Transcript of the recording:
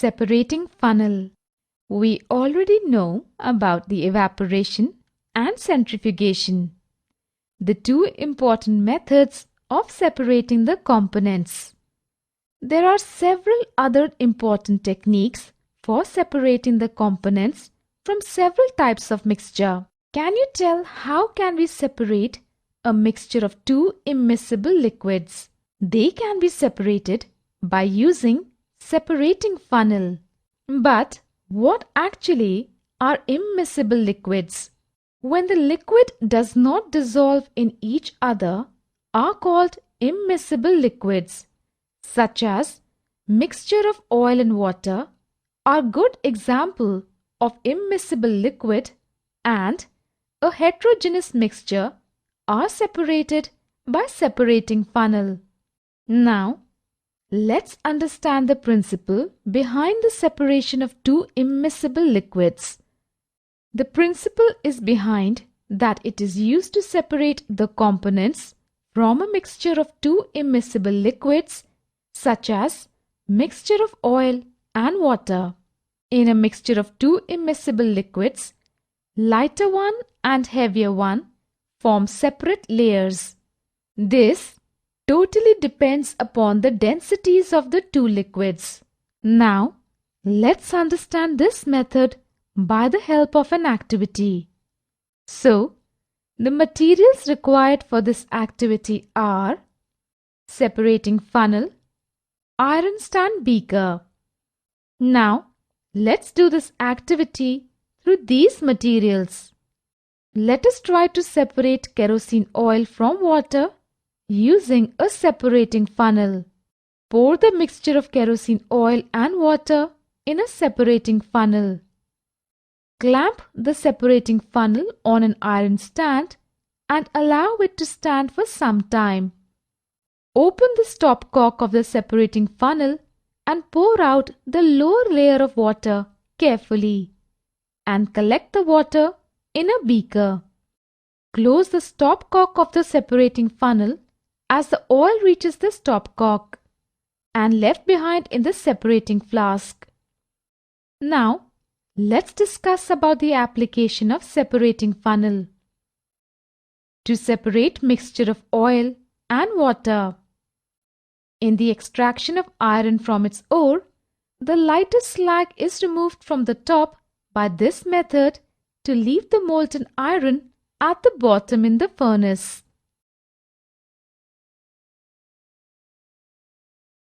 Separating funnel. We already know about the evaporation and centrifugation, the two important methods of separating the components. There are several other important techniques for separating the components from several types of mixture. Can you tell how can we separate a mixture of two immiscible liquids? They can be separated by using separating funnel. But what actually are immiscible liquids? When the liquid does not dissolve in each other are called immiscible liquids, such as mixture of oil and water are good example of immiscible liquid, and a heterogeneous mixture are separated by separating funnel. Now, let's understand the principle behind the separation of two immiscible liquids. The principle is behind that it is used to separate the components from a mixture of two immiscible liquids, such as mixture of oil and water. In a mixture of two immiscible liquids, lighter one and heavier one form separate layers. This totally depends upon the densities of the two liquids. Now, let's understand this method by the help of an activity. So, the materials required for this activity are separating funnel, iron stand beaker. Now, let's do this activity through these materials. Let us try to separate kerosene oil from water using a separating funnel. Pour the mixture of kerosene oil and water in a separating funnel. Clamp the separating funnel on an iron stand and allow it to stand for some time. Open the stopcock of the separating funnel and pour out the lower layer of water carefully and collect the water in a beaker. Close the stopcock of the separating funnel as the oil reaches the stopcock and left behind in the separating flask. Now, let's discuss about the application of separating funnel. To separate mixture of oil and water. In the extraction of iron from its ore, the lighter slag is removed from the top by this method to leave the molten iron at the bottom in the furnace.